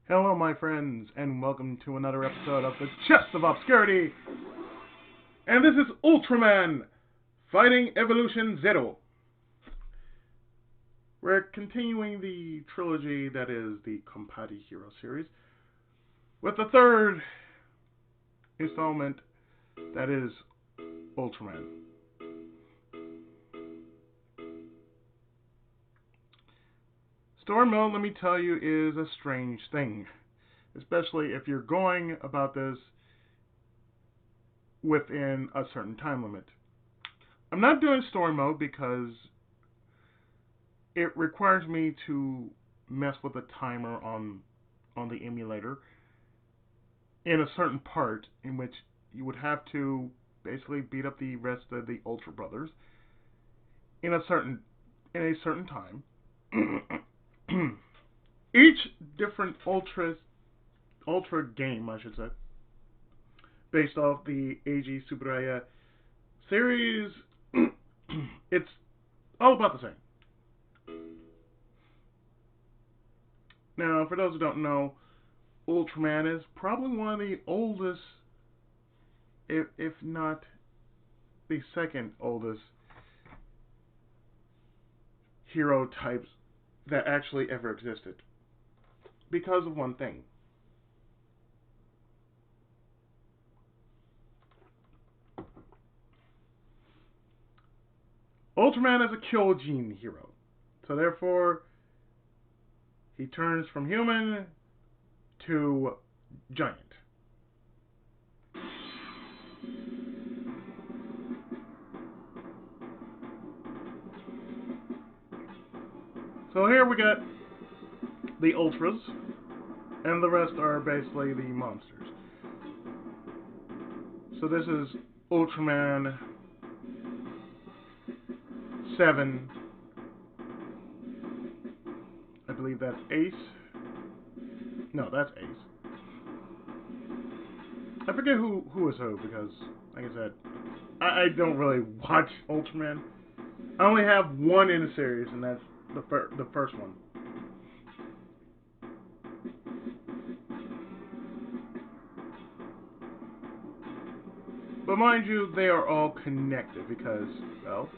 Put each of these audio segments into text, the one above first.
Hello, my friends, and welcome to another episode of the Chest of Obscurity. And this is Ultraman fighting Evolution Zero. We're continuing the trilogy that is the Compati Hero series with the third installment that is Ultraman. Story mode, let me tell you, is a strange thing, especially if you're going about this within a certain time limit. I'm not doing story mode because it requires me to mess with the timer on the emulator in a certain part in which you would have to basically beat up the rest of the Ultra Brothers in a certain time. Each different Ultra game, I should say, based off the Eiji Tsuburaya series, it's all about the same. Now, for those who don't know, Ultraman is probably one of the oldest, if not the second oldest, hero types that actually ever existed. Because of one thing. Ultraman is a kill gene hero. So therefore, he turns from human to giant. So here we got the Ultras, and the rest are basically the monsters. So this is Ultraman 7. I believe that's Ace. No, that's Ace. I forget who is who because, like I said, I don't really watch Ultraman. I only have one in the series, and that's the first one. But mind you, they are all connected because, well,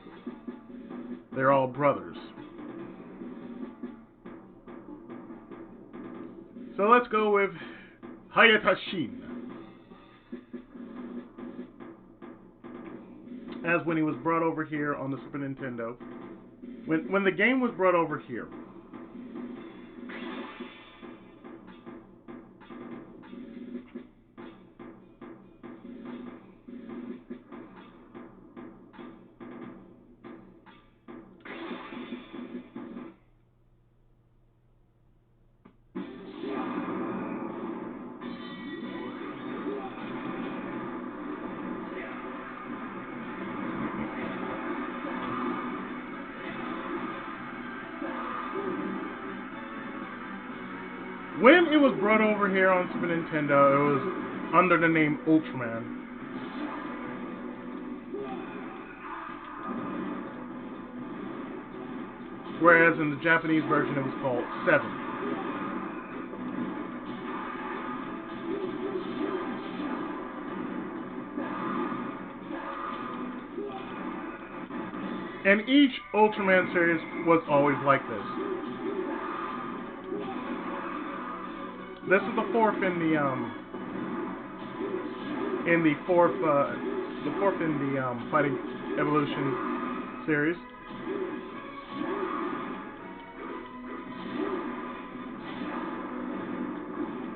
they're all brothers. So let's go with Hayatashin. As when he was brought over here on the Super Nintendo. When the game was brought over here. When it was brought over here on Super Nintendo, it was under the name Ultraman. Whereas in the Japanese version, it was called 7. And each Ultraman series was always like this. This is the fourth in the Fighting Evolution series.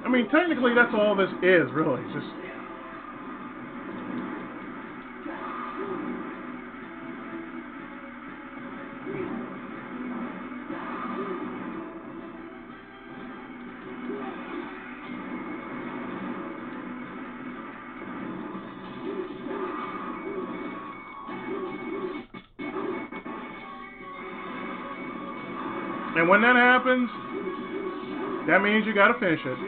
I mean, technically, that's all this is, really. Just and when that happens, that means you gotta finish it.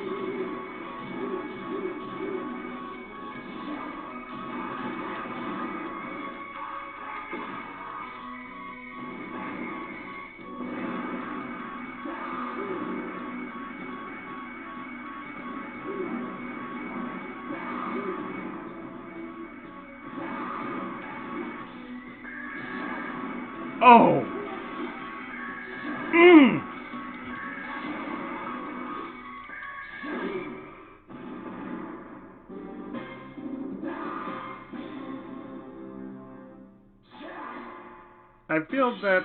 Oh! Mmm! I feel that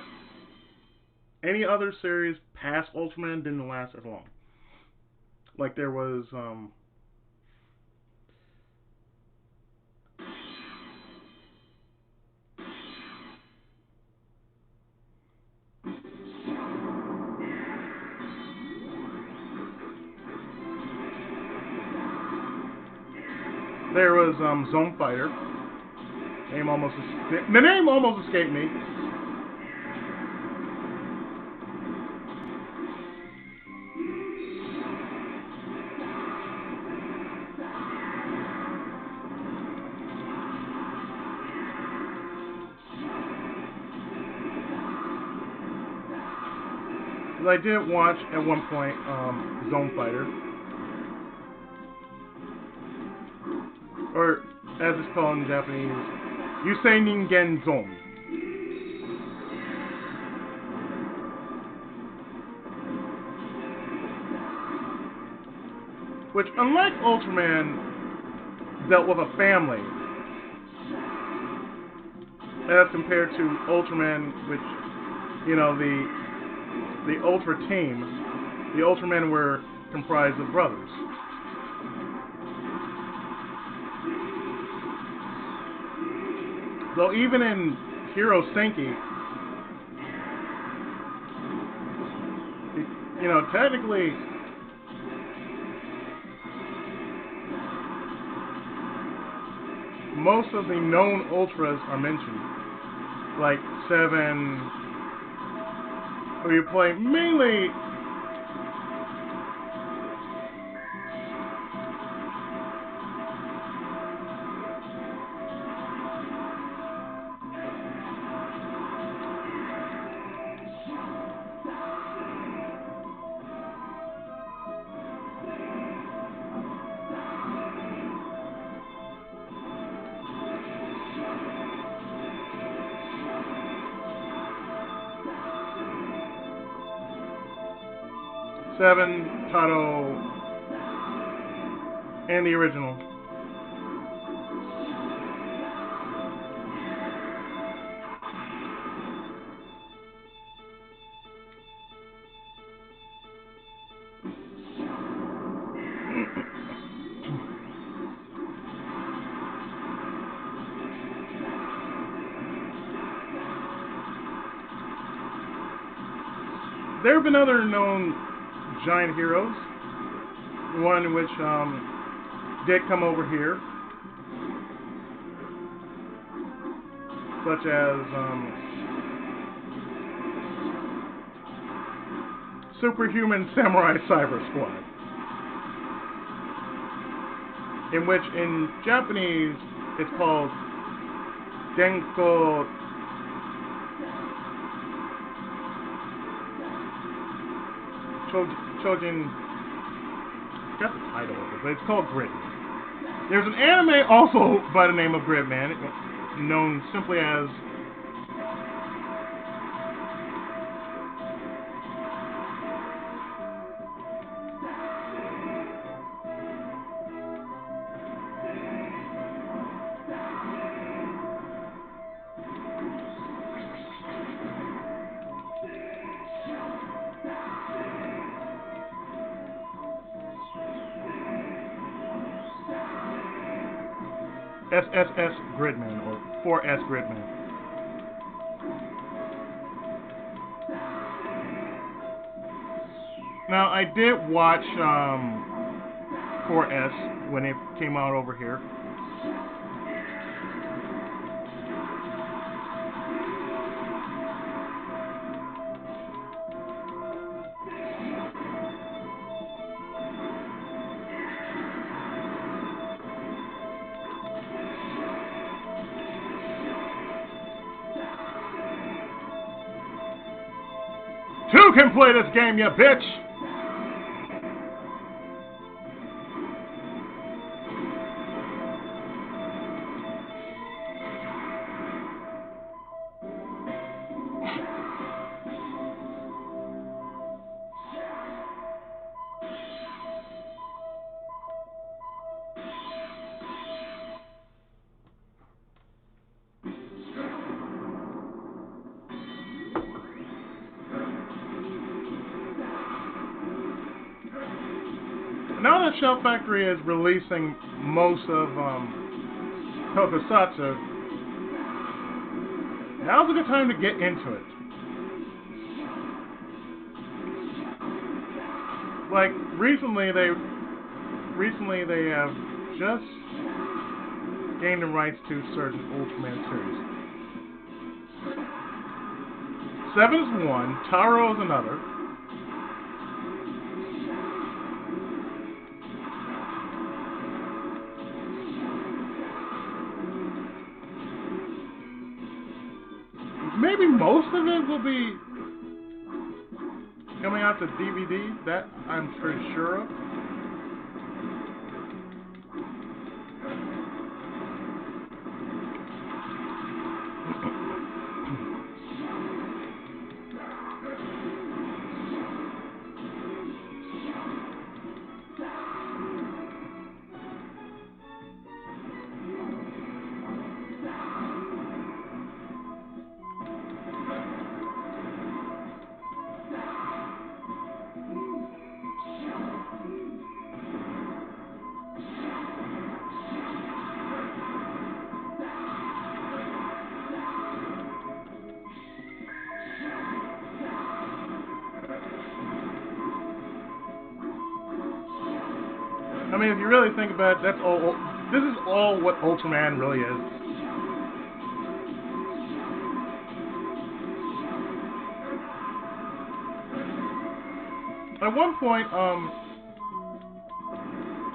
any other series past Ultraman didn't last as long. Like there was, Zone Fighter. The name almost escaped me. I did watch at one point Zone Fighter, or as it's called in Japanese, Yusei Ningen Zone. Which, unlike Ultraman, dealt with a family, as compared to Ultraman, which, the Ultra team, the Ultramen were comprised of brothers. So even in Hero Senki, technically, most of the known Ultras are mentioned. Like Seven, where you play mainly Seven, Taro, and the original. There have been other known giant heroes. One which did come over here, such as Superhuman Samurai Cyber Squad, in which in Japanese it's called Denko Chojin. I forgot the title of it, but it's called Gridman. There's an anime also by the name of Gridman, known simply as SSS Gridman, or 4S Gridman. Now, I did watch 4S when it came out over here. Two can play this game, you bitch! now that Shell Factory is releasing most of Tokusatsu, now's a good time to get into it. Like recently they have just gained the rights to certain Ultraman series. 7 is one, Taro is another. Maybe most of it will be coming out to DVD, that I'm pretty sure of. I mean, if you really think about it, that's all. This is all what Ultraman really is. At one point,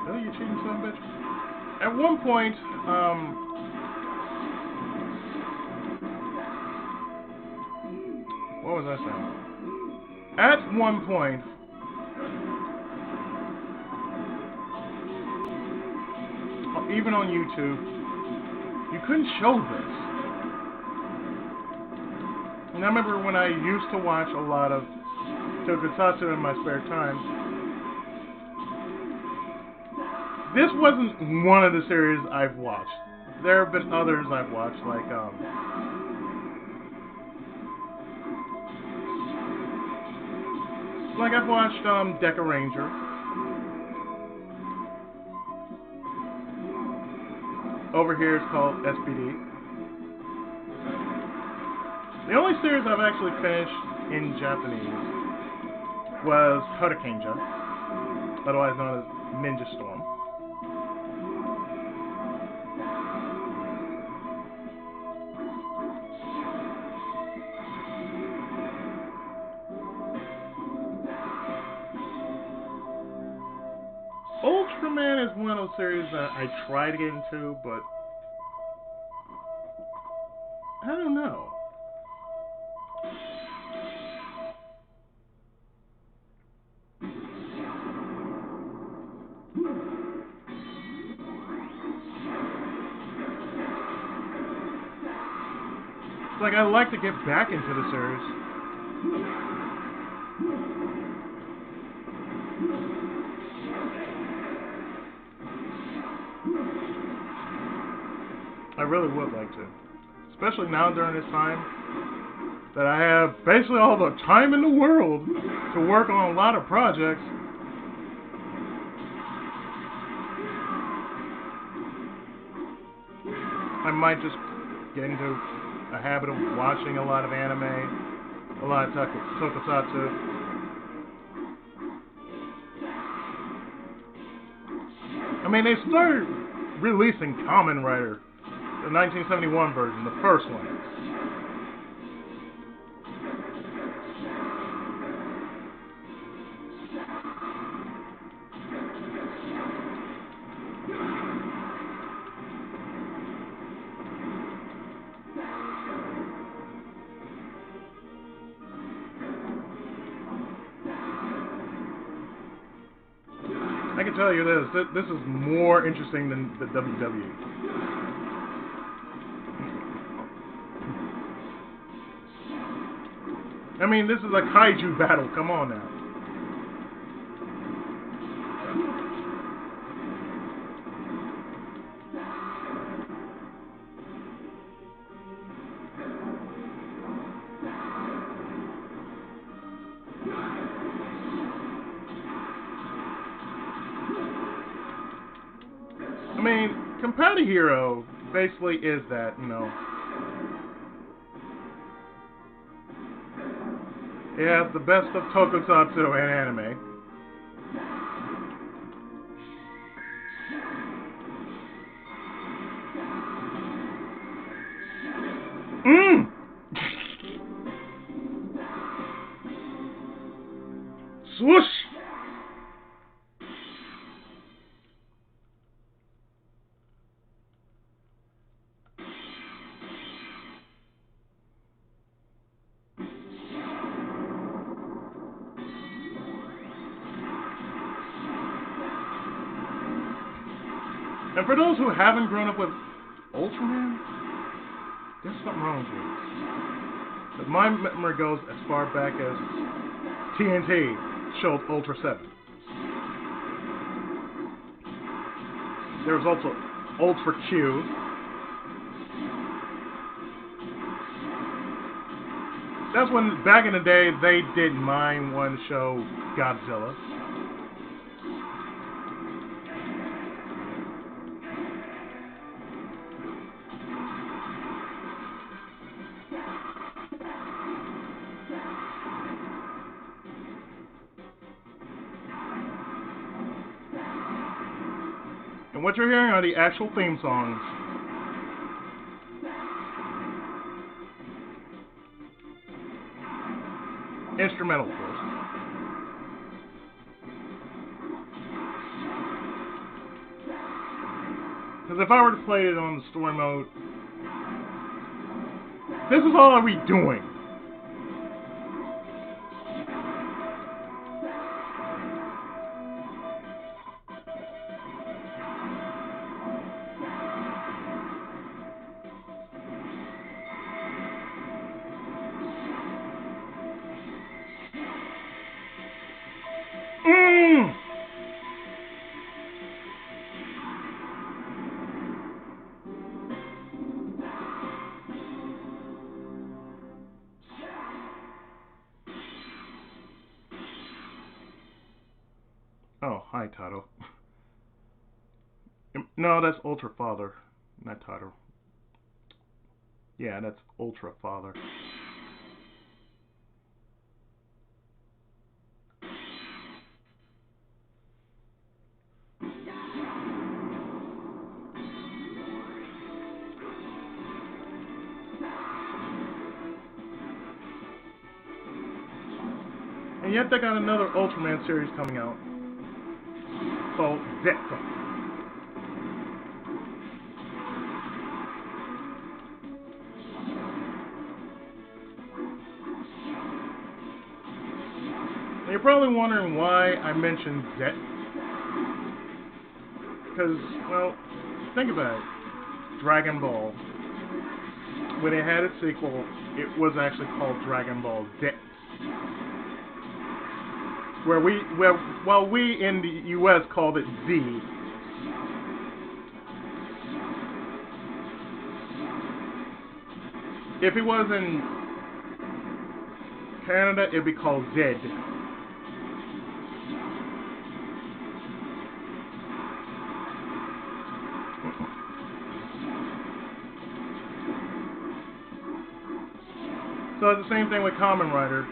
really, you cheating son of a bitch? At one point, what was I saying? At one point, even on YouTube, you couldn't show this. And I remember when I used to watch a lot of Tokusatsu in my spare time, this wasn't one of the series I've watched. There have been others I've watched, like I've watched Deca Ranger. Over here it's called SPD. The only series I've actually finished in Japanese was Hurricaneja, otherwise known as Ninja Storm. Ultraman is one of those series that I try to get into, but I don't know. It's like I'd like to get back into the series. I really would like to. Especially now during this time that I have basically all the time in the world to work on a lot of projects. I might just get into a habit of watching a lot of anime, a lot of tokusatsu. I mean, they started releasing Kamen Rider, the 1971 version, the first one. I can tell you this is more interesting than the WWE. I mean, this is a kaiju battle, come on now. I mean, Compati Hero basically is that, you know. It has the best of tokusatsu and anime. Swoosh! And for those who haven't grown up with Ultraman, there's something wrong with you. Because my memory goes as far back as TNT showed Ultra 7. There was also Ultra Q. That's when, back in the day, they didn't mind one show Godzilla. And what you're hearing are the actual theme songs. Instrumental, of course. Because if I were to play it on the story mode, this is all I'll be doing. Oh, hi, Tato. No, that's Ultra Father, not Tato. Yeah, that's Ultra Father. And yet they got another Ultraman series coming out called Zeta. And you're probably wondering why I mentioned Zeta. Because, well, think about it. Dragon Ball. When it had its sequel, it was actually called Dragon Ball Z. While we in the US called it Z. If it was in Canada, it'd be called Z. So it's the same thing with Kamen Rider.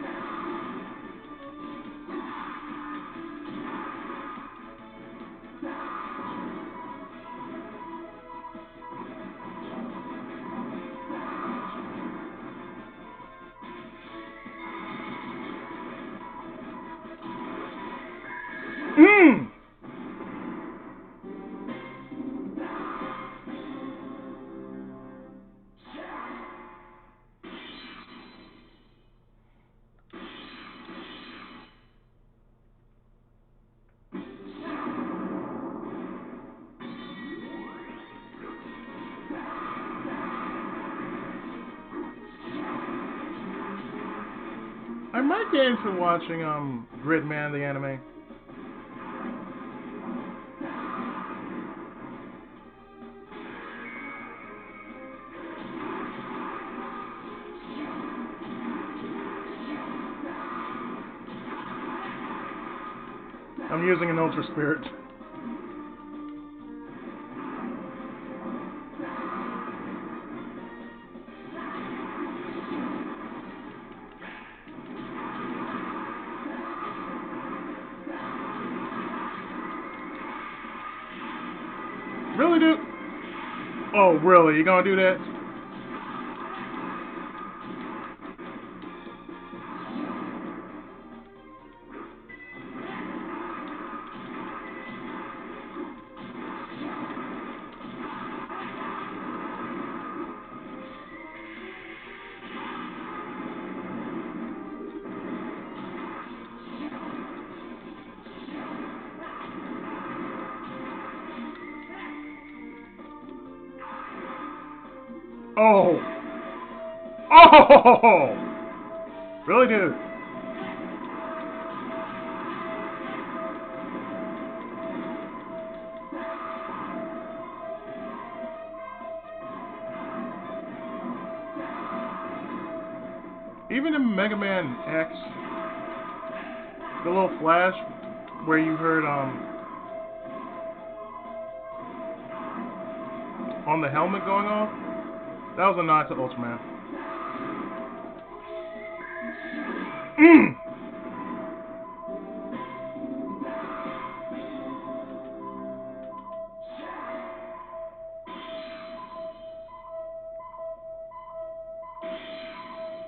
I might get into watching Gridman, the anime. I'm using an Ultra Spirit. Really, dude? Oh, really? You gonna do that? Oh! Oh! Really, dude? Even in Mega Man X, the little flash where you heard on the helmet going off, that was a nod to Ultraman. Mm.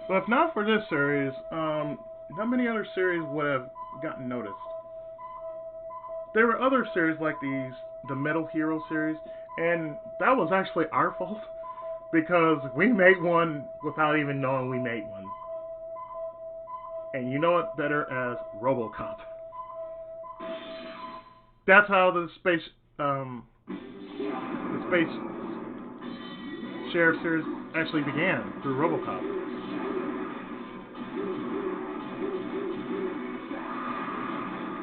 But if not for this series, not many other series would have gotten noticed. There were other series like the Metal Hero series, and that was actually our fault because we made one without even knowing we made one. And you know it better as RoboCop. That's how the space sheriff series actually began through RoboCop.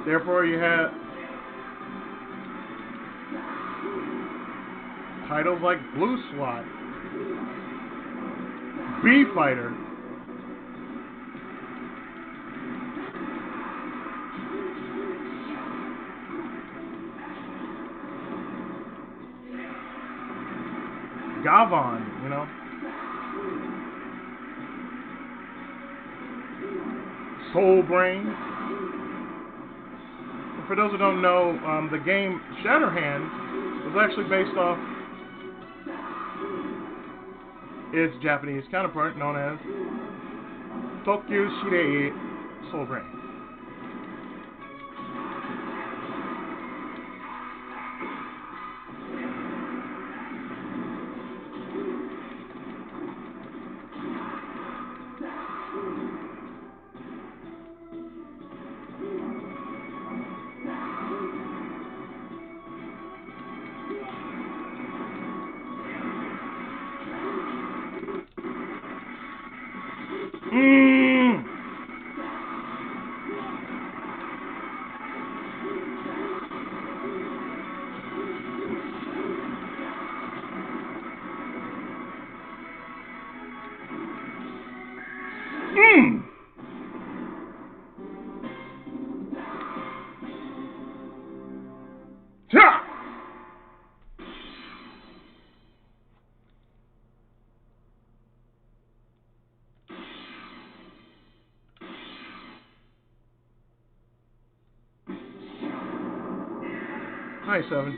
Therefore, you had titles like Blue Slot, B Fighter, Gavon, you know, Soul Brain. For those who don't know, the game Shatterhand was actually based off its Japanese counterpart known as Tokyo Shirei Soul Brain. Mmm! Mmm! Ha! Hi, Seven.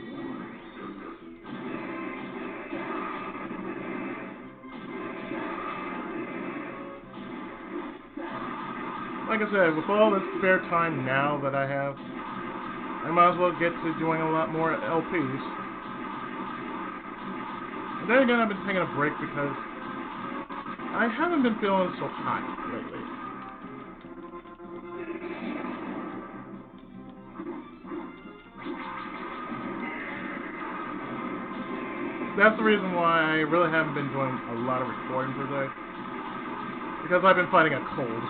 Like I said, with all this spare time now that I have, I might as well get to doing a lot more LPs. And then again, I've been taking a break because I haven't been feeling so hot lately. That's the reason why I really haven't been doing a lot of recording per se. Because I've been fighting a cold.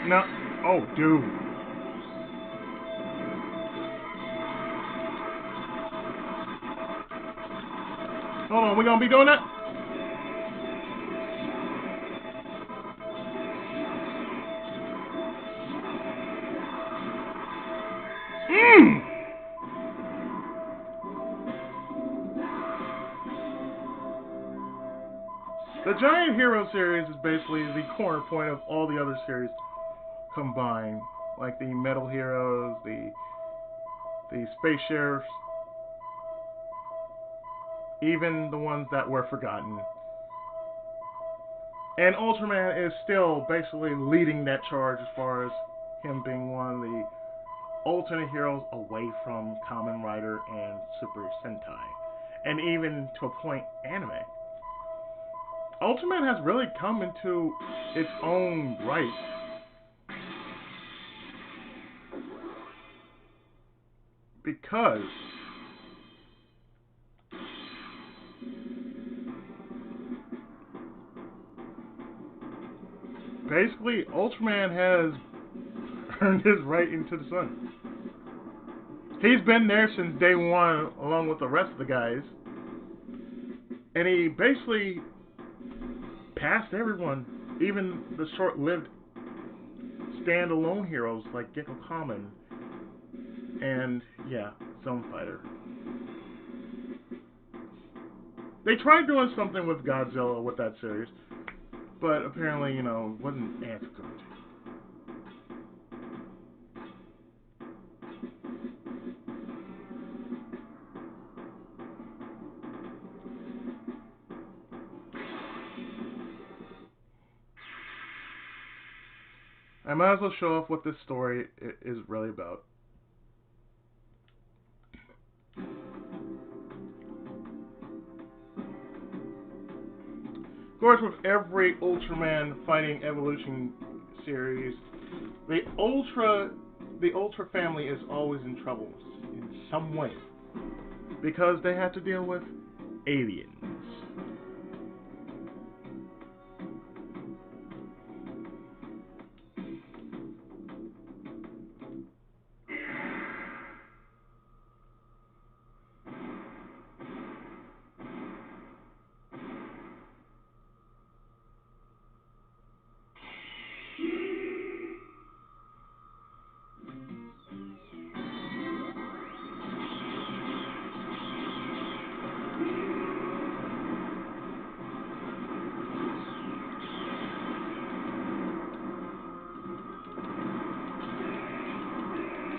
No, Oh, dude. Hold on, we gonna be doing that? Mmm! The Giant Hero series is basically the corner point of all the other series combined. Like the Metal Heroes, the Space Sheriffs, even the ones that were forgotten. And Ultraman is still basically leading that charge as far as him being one of the alternate heroes away from Kamen Rider and Super Sentai. And even to a point, anime. Ultraman has really come into its own right. Because basically Ultraman has earned his right into the sun. He's been there since day one along with the rest of the guys. And he basically passed everyone, even the short-lived standalone heroes like Gecko Kamen and, yeah, Zone Fighter. They tried doing something with Godzilla with that series, but apparently, you know, wasn't as good. I might as well show off what this story is really about. Of course, with every Ultraman Fighting Evolution series, the Ultra family is always in trouble in some way because they have to deal with aliens.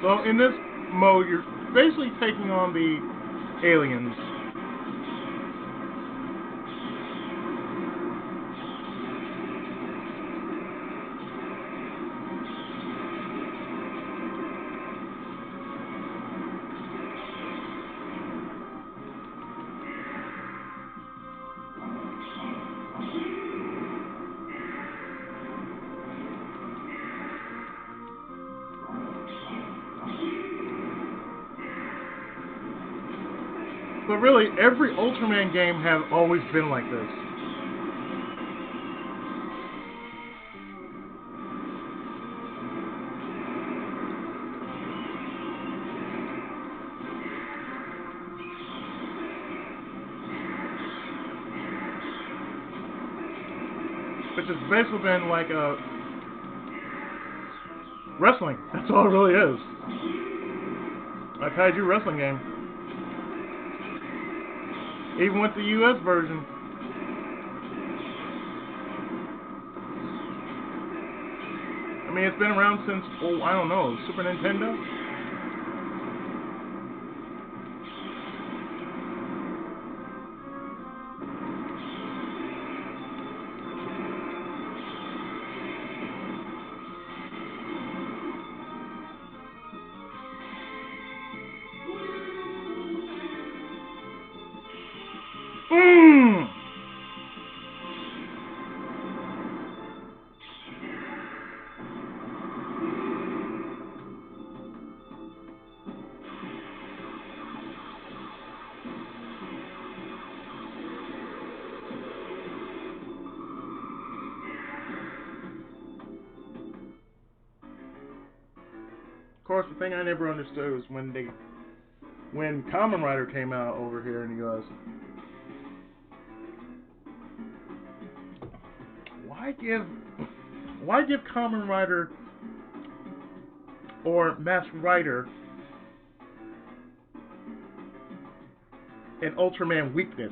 So in this mode, you're basically taking on the aliens. But really, every Ultraman game has always been like this. Which has basically been like a wrestling. That's all it really is. A kaiju wrestling game. Even with the US version. I mean, it's been around since, oh, I don't know, Super Nintendo? course, the thing I never understood was when Kamen Rider came out over here in the U.S. Why give Kamen Rider or Masked Rider an Ultraman weakness?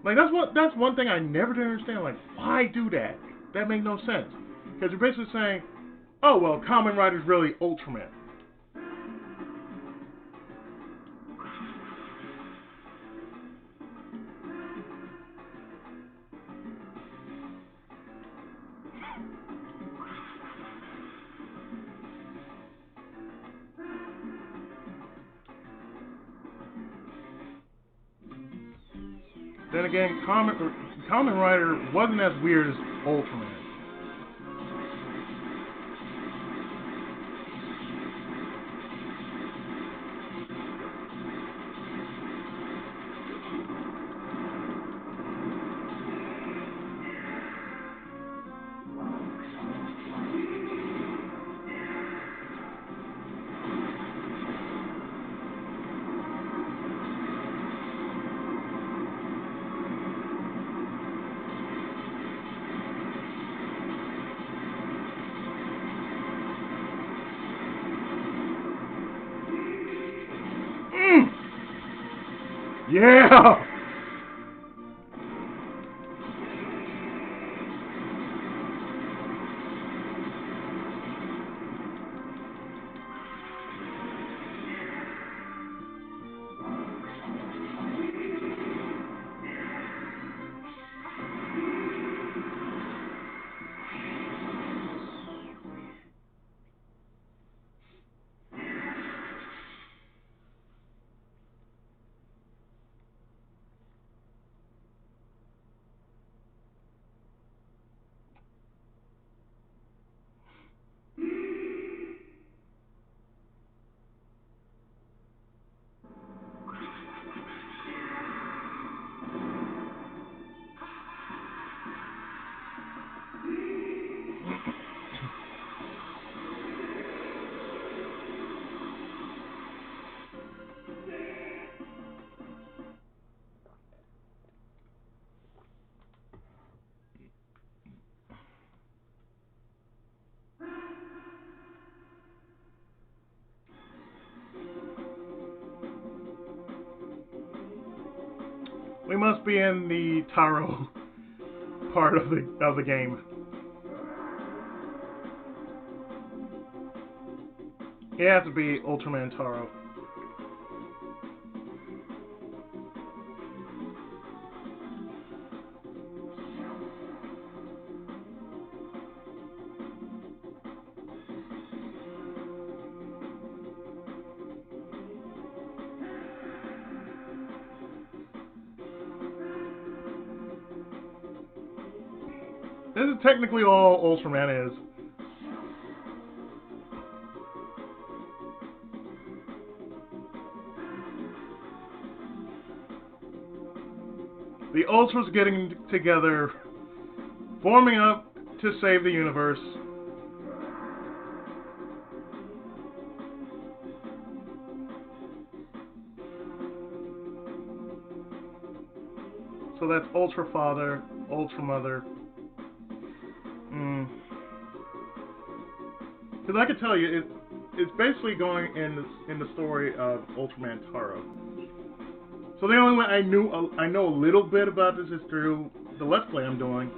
Like that's one thing I never did understand. Like, why do that? That made no sense. Because you're basically saying, oh well, Kamen Rider's really Ultraman. Then again, Kamen Rider wasn't as weird as Ultraman. Yeah! We must be in the Taro part of the game. It has to be Ultraman Taro. This is technically all Ultraman is. The Ultras getting together, forming up to save the universe. So that's Ultra Father, Ultra Mother. Because I can tell you, it's basically going in the story of Ultraman Taro. So the only way I know a little bit about this is through the Let's Play I'm doing.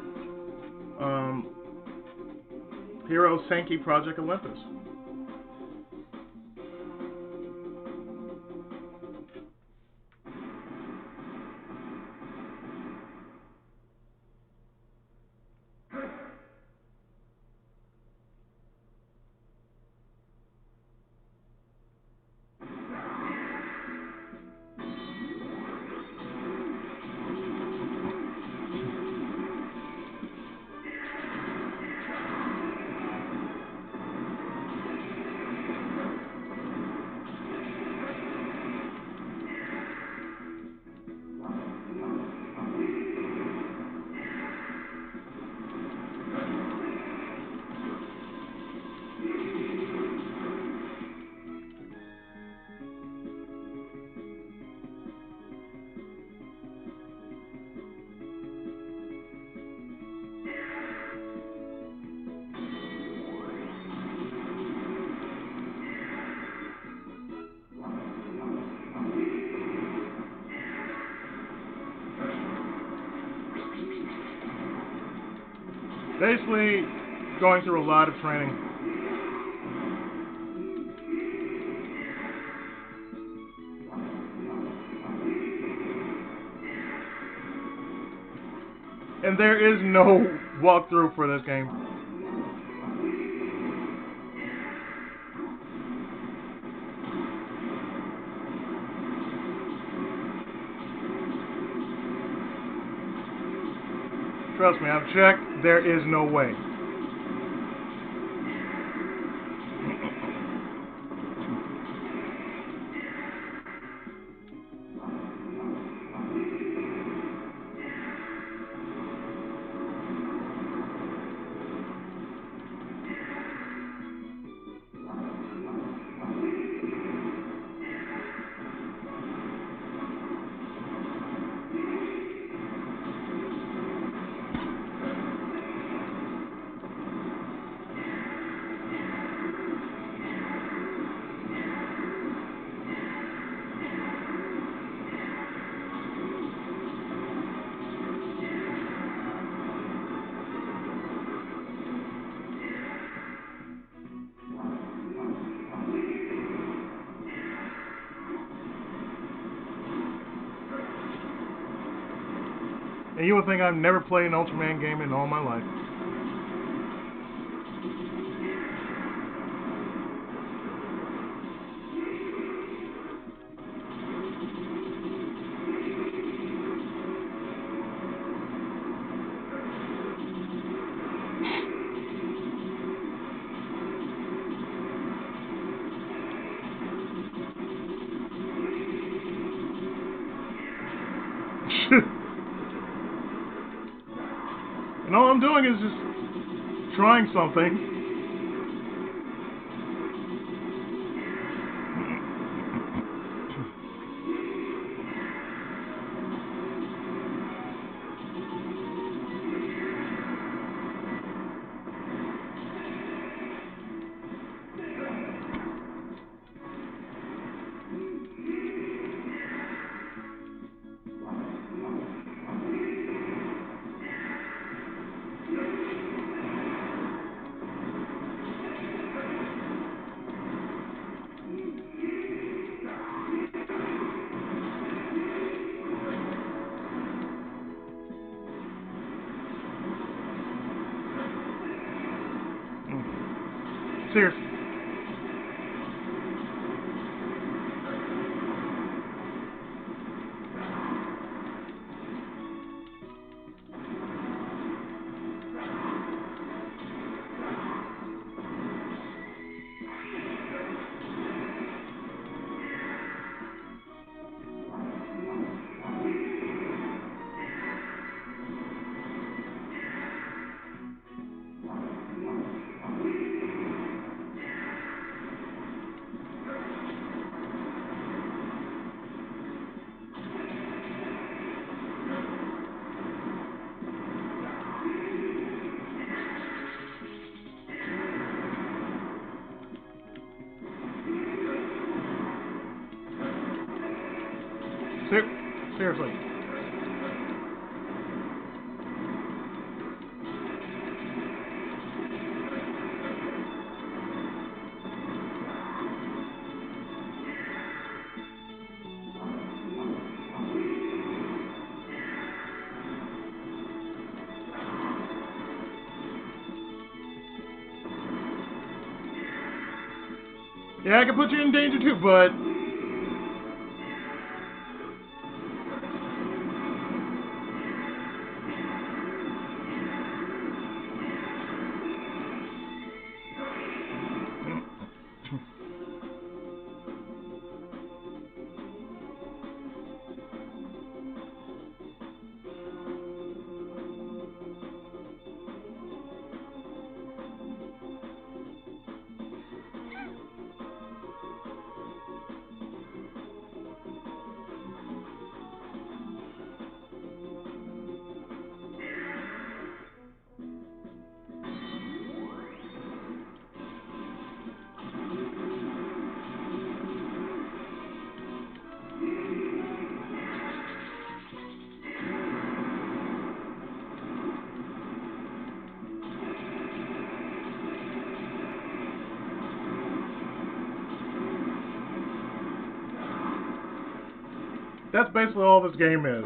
Hero Senki Project Olympus. Basically, going through a lot of training. And there is no walkthrough for this game. Trust me, I've checked. There is no way. And you would think I've never played an Ultraman game in all my life. And all I'm doing is just trying something. Seriously. Seriously. Yeah, I can put you in danger too, but That's basically all this game is.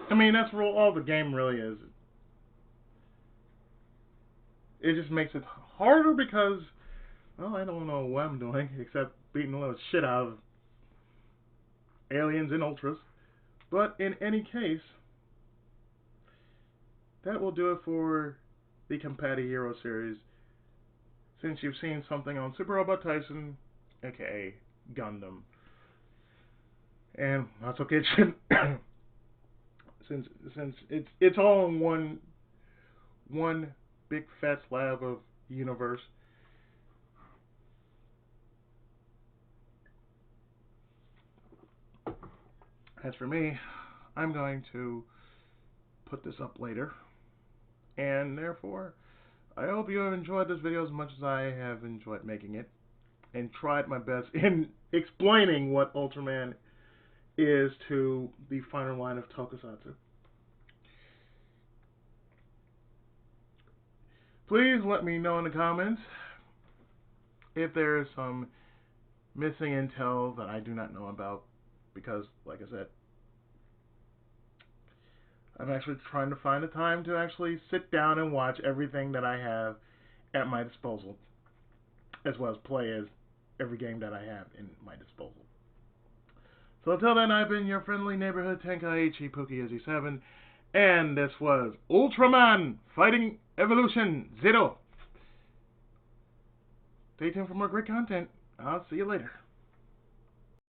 I mean, that's all the game really is. It just makes it harder because, well, I don't know what I'm doing except beating a little shit out of aliens and ultras. But in any case, that will do it for the Compati Hero series. Since you've seen something on Super Robot Tyson, aka Gundam, and Matsu Kitchen, since it's all in one big fat slab of universe. As for me, I'm going to put this up later, and therefore, I hope you have enjoyed this video as much as I have enjoyed making it, and tried my best in explaining what Ultraman is to the final line of Tokusatsu. Please let me know in the comments if there is some missing intel that I do not know about, because, like I said, I'm actually trying to find the time to actually sit down and watch everything that I have at my disposal, as well as play as every game that I have in my disposal. So until then, I've been your friendly neighborhood Tenkaichi Pookie07, and this was Ultraman Fighting Evolution Zero. Stay tuned for more great content. I'll see you later.